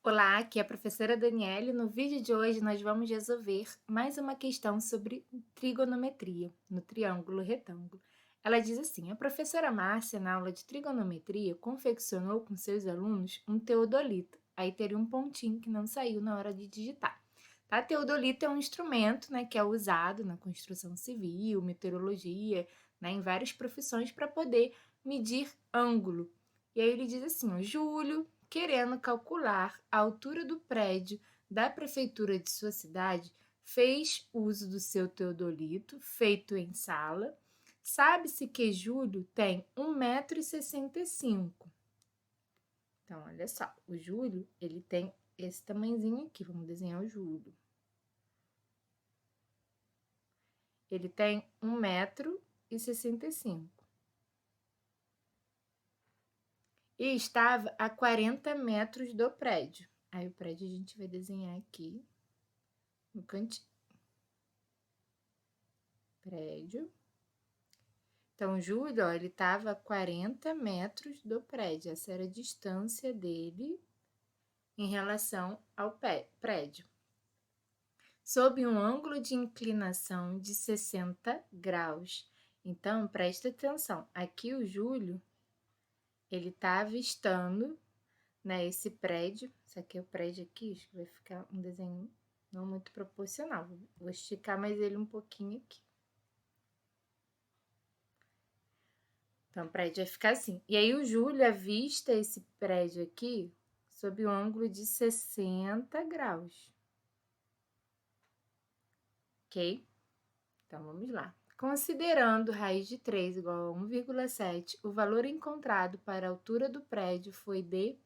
Olá, aqui é a professora Daniele. No vídeo de hoje nós vamos resolver mais uma questão sobre trigonometria, no triângulo retângulo. Ela diz assim: a professora Márcia, na aula de trigonometria, confeccionou com seus alunos um teodolito. Aí teria um pontinho que não saiu na hora de digitar. Tá? Teodolito é um instrumento, né, que é usado na construção civil, meteorologia, né, em várias profissões para poder medir ângulo. E aí ele diz assim: ó, Júlio, querendo calcular a altura do prédio da prefeitura de sua cidade, fez uso do seu teodolito, feito em sala. Sabe-se que Júlio tem 1,65 m. Então, olha só, o Júlio, ele tem esse tamanhozinho aqui. Vamos desenhar o Júlio. Ele tem 1,65 m. E estava a 40 metros do prédio. Aí o prédio a gente vai desenhar aqui no cantinho. Prédio. Então, Júlio, ó, ele estava a 40 metros do prédio. Essa era a distância dele em relação ao prédio. Sob um ângulo de inclinação de 60 graus. Então, presta atenção. Aqui o Júlio, ele está avistando, né, esse prédio. Esse aqui é o prédio aqui, acho que vai ficar um desenho não muito proporcional. Vou esticar mais ele um pouquinho aqui. Então, o prédio vai ficar assim. E aí, o Júlio avista esse prédio aqui sob o ângulo de 60 graus. Ok? Então, vamos lá. Considerando raiz de 3 igual a 1,7, o valor encontrado para a altura do prédio foi de...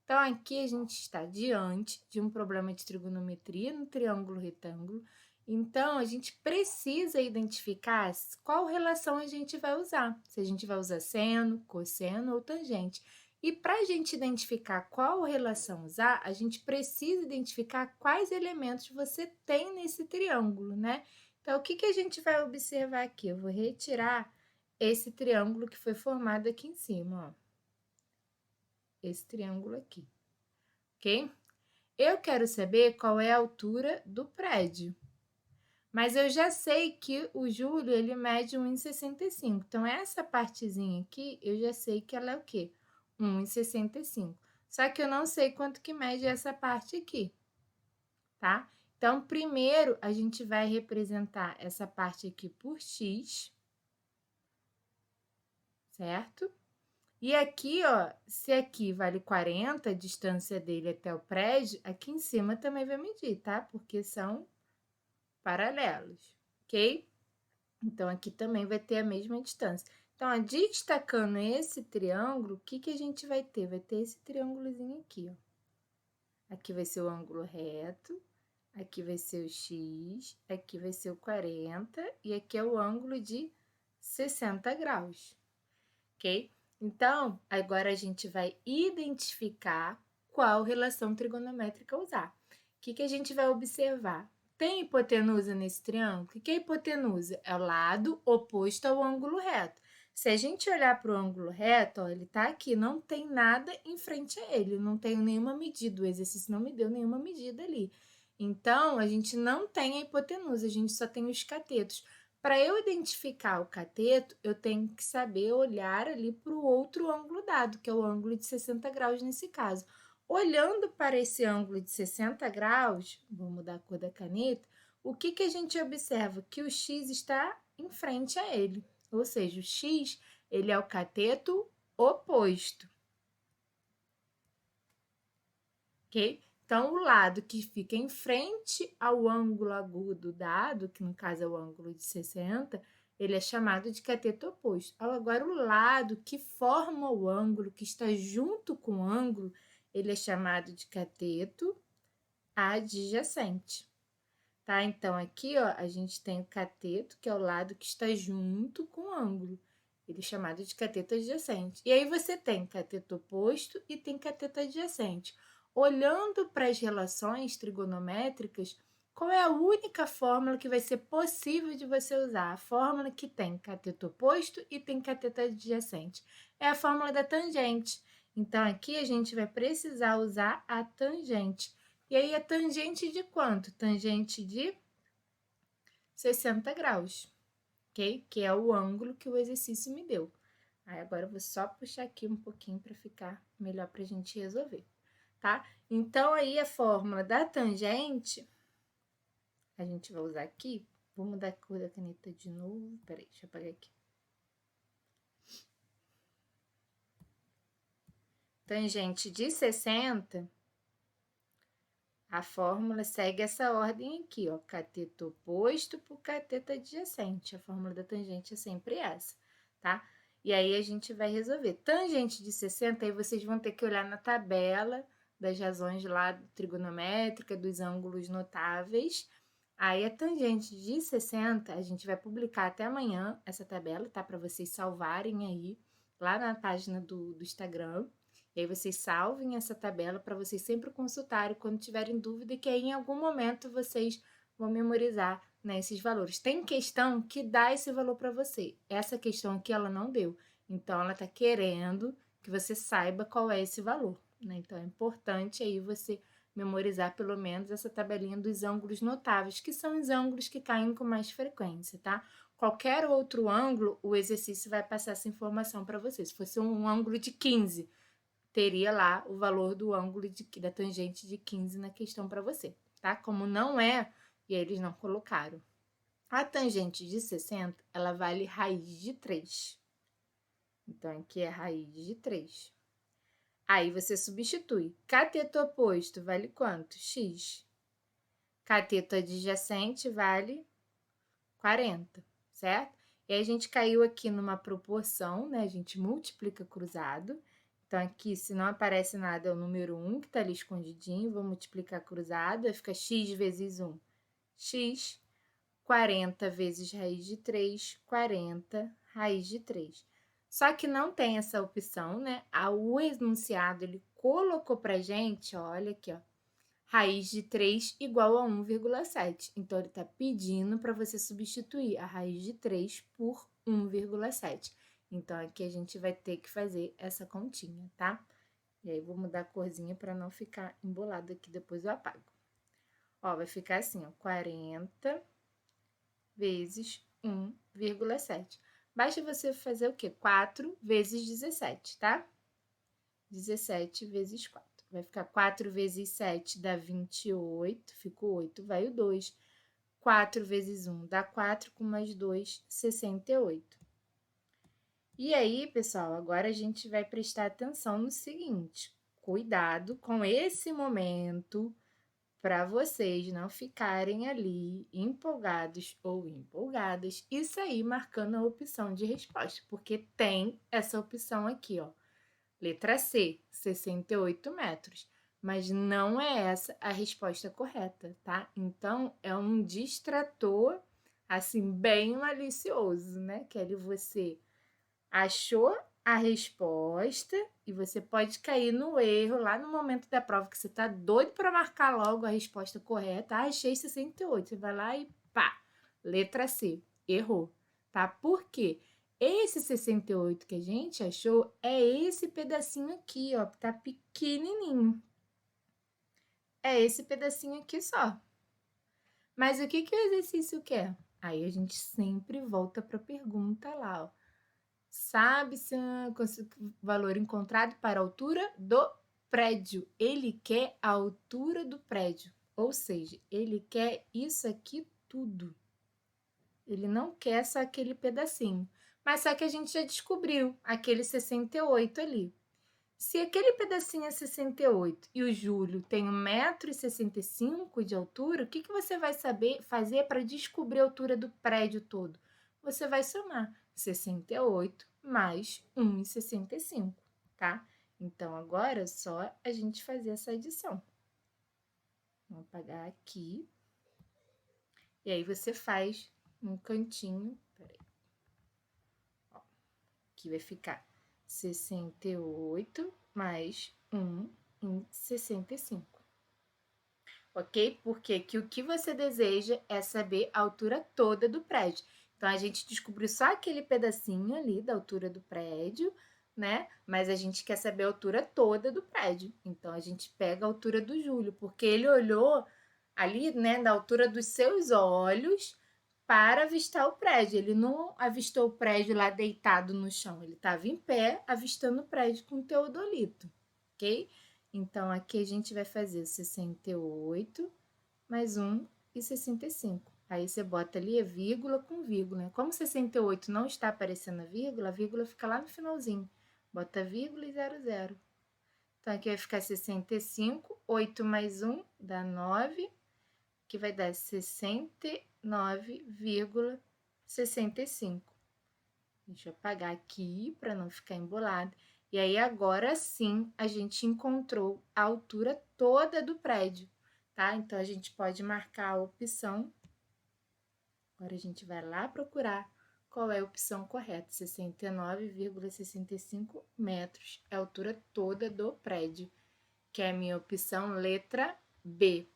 Então, aqui a gente está diante de um problema de trigonometria no triângulo retângulo. Então, a gente precisa identificar qual relação a gente vai usar. Se a gente vai usar seno, cosseno ou tangente. E para a gente identificar qual relação usar, a gente precisa identificar quais elementos você tem nesse triângulo, né? Então, o que a gente vai observar aqui? Eu vou retirar esse triângulo que foi formado aqui em cima, ó. Esse triângulo aqui, ok? Eu quero saber qual é a altura do prédio. Mas eu já sei que o Júlio, ele mede 1,65. Então, essa partezinha aqui, eu já sei que ela é o quê? 1,65. Só que eu não sei quanto que mede essa parte aqui, tá? Então, primeiro, a gente vai representar essa parte aqui por x, certo? E aqui, ó, se aqui vale 40, a distância dele até o prédio, aqui em cima também vai medir, tá? Porque são paralelos, ok? Então, aqui também vai ter a mesma distância. Então, ó, destacando esse triângulo, o que a gente vai ter? Vai ter esse triângulozinho aqui, ó. Aqui vai ser o ângulo reto, aqui vai ser o x, aqui vai ser o 40 e aqui é o ângulo de 60 graus, ok? Então, agora a gente vai identificar qual relação trigonométrica usar. O que a gente vai observar? Tem hipotenusa nesse triângulo? O que é hipotenusa? É o lado oposto ao ângulo reto. Se a gente olhar para o ângulo reto, ó, ele está aqui, não tem nada em frente a ele, não tenho nenhuma medida, o exercício não me deu nenhuma medida ali. Então, a gente não tem a hipotenusa, a gente só tem os catetos. Para eu identificar o cateto, eu tenho que saber olhar ali para o outro ângulo dado, que é o ângulo de 60 graus nesse caso. Olhando para esse ângulo de 60 graus, vou mudar a cor da caneta, o que a gente observa? Que o x está em frente a ele, ou seja, o x ele é o cateto oposto, ok? Então, o lado que fica em frente ao ângulo agudo dado, que no caso é o ângulo de 60, ele é chamado de cateto oposto. Agora, o lado que forma o ângulo, que está junto com o ângulo, ele é chamado de cateto adjacente. Tá? Então, aqui, ó, a gente tem o cateto, que é o lado que está junto com o ângulo. Ele é chamado de cateto adjacente. E aí você tem cateto oposto e tem cateto adjacente. Olhando para as relações trigonométricas, qual é a única fórmula que vai ser possível de você usar? A fórmula que tem cateto oposto e tem cateto adjacente. É a fórmula da tangente. Então, aqui a gente vai precisar usar a tangente. E aí, a tangente de quanto? Tangente de 60 graus, ok? Que é o ângulo que o exercício me deu. Aí, agora eu vou só puxar aqui um pouquinho para ficar melhor para a gente resolver, tá? Então, aí a fórmula da tangente, a gente vai usar aqui. Vou mudar a cor da caneta de novo. Peraí, deixa eu apagar aqui. Tangente de 60, a fórmula segue essa ordem aqui, ó. Cateto oposto por cateto adjacente. A fórmula da tangente é sempre essa, tá? E aí a gente vai resolver. Tangente de 60, aí vocês vão ter que olhar na tabela das razões lá trigonométrica, dos ângulos notáveis. Aí a tangente de 60, a gente vai publicar até amanhã essa tabela, tá? Para vocês salvarem aí lá na página do Instagram. E aí vocês salvem essa tabela para vocês sempre consultarem quando tiverem dúvida, que aí em algum momento vocês vão memorizar, né, esses valores. Tem questão que dá esse valor para você. Essa questão aqui ela não deu. Então ela está querendo que você saiba qual é esse valor, né? Então é importante aí você memorizar pelo menos essa tabelinha dos ângulos notáveis, que são os ângulos que caem com mais frequência, tá? Qualquer outro ângulo, o exercício vai passar essa informação para você. Se fosse um ângulo de 15, teria lá o valor do ângulo da tangente de 15 na questão para você, tá? Como não é, e aí eles não colocaram. A tangente de 60, ela vale raiz de 3. Então, aqui é raiz de 3. Aí você substitui. Cateto oposto vale quanto? X. Cateto adjacente vale 40, certo? E aí a gente caiu aqui numa proporção, né? A gente multiplica cruzado. Então, aqui, se não aparece nada, é o número 1 que tá ali escondidinho. Vou multiplicar cruzado, aí fica x vezes 1. X, 40 vezes raiz de 3, 40 raiz de 3. Só que não tem essa opção, né? O enunciado, ele colocou pra gente, ó, olha aqui, ó, raiz de 3 igual a 1,7. Então, ele está pedindo para você substituir a raiz de 3 por 1,7. Então, aqui a gente vai ter que fazer essa continha, tá? E aí, vou mudar a corzinha para não ficar embolado aqui, depois eu apago. Ó, vai ficar assim, ó, 40 vezes 1,7. Basta você fazer o quê? 4 vezes 17, tá? 17 vezes 4. Vai ficar 4 vezes 7 dá 28, ficou 8, vai o 2. 4 vezes 1 dá 4, com mais 2, 68. E aí, pessoal, agora a gente vai prestar atenção no seguinte: cuidado com esse momento para vocês não ficarem ali empolgados ou empolgadas e sair marcando a opção de resposta, porque tem essa opção aqui, ó. Letra C, 68 metros. Mas não é essa a resposta correta, tá? Então, é um distrator, assim, bem malicioso, né? Que ali você achou a resposta e você pode cair no erro lá no momento da prova que você tá doido para marcar logo a resposta correta. Ah, achei 68. Você vai lá e pá, letra C, errou, tá? Por quê? Esse 68 que a gente achou é esse pedacinho aqui, ó, que tá pequenininho. É esse pedacinho aqui só. Mas o que que o exercício quer? Aí a gente sempre volta para a pergunta lá, ó. Sabe-se o valor encontrado para a altura do prédio. Ele quer a altura do prédio, ou seja, ele quer isso aqui tudo. Ele não quer só aquele pedacinho. Mas só que a gente já descobriu aquele 68 ali. Se aquele pedacinho é 68 e o Júlio tem 1,65 m de altura, o que que você vai saber fazer para descobrir a altura do prédio todo? Você vai somar 68 mais 1,65, tá? Então, agora é só a gente fazer essa adição. Vou apagar aqui. E aí, você faz um cantinho. Peraí. Ó, aqui vai ficar 68 mais 1 em 65. Ok? Porque que o que você deseja é saber a altura toda do prédio. Então, a gente descobriu só aquele pedacinho ali da altura do prédio, né? Mas a gente quer saber a altura toda do prédio. Então a gente pega a altura do Júlio, porque ele olhou ali, né, da altura dos seus olhos para avistar o prédio. Ele não avistou o prédio lá deitado no chão, ele estava em pé avistando o prédio com o teodolito, ok? Então aqui a gente vai fazer 68 mais 1 e 65. Aí você bota ali vírgula com vírgula. Como 68 não está aparecendo a vírgula fica lá no finalzinho. Bota vírgula e 00. Então aqui vai ficar 65, 8 mais 1 dá 9, que vai dar 69,65. Deixa eu apagar aqui para não ficar embolado. E aí agora sim a gente encontrou a altura toda do prédio, tá? Então a gente pode marcar a opção. Agora a gente vai lá procurar qual é a opção correta. 69,65 metros é a altura toda do prédio, que é a minha opção letra B,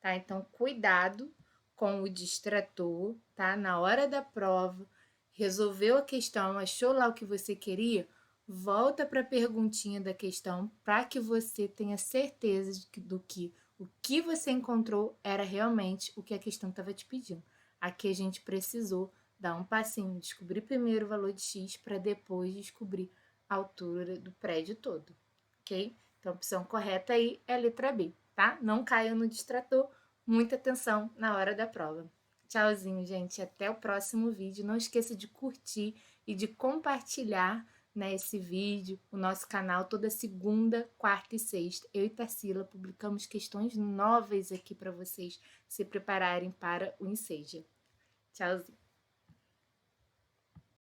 tá? Então cuidado com o distrator, tá? Na hora da prova, resolveu a questão, achou lá o que você queria, volta para a perguntinha da questão para que você tenha certeza do que o que você encontrou era realmente o que a questão estava te pedindo. Aqui a gente precisou dar um passinho, descobrir primeiro o valor de x para depois descobrir a altura do prédio todo, ok? Então a opção correta aí é a letra B, tá? Não caia no distrator, muita atenção na hora da prova. Tchauzinho, gente. Até o próximo vídeo. Não esqueça de curtir e de compartilhar, né, esse vídeo, o nosso canal, toda segunda, quarta e sexta. Eu e Tarsila publicamos questões novas aqui para vocês se prepararem para o Enseja. Tchauzinho.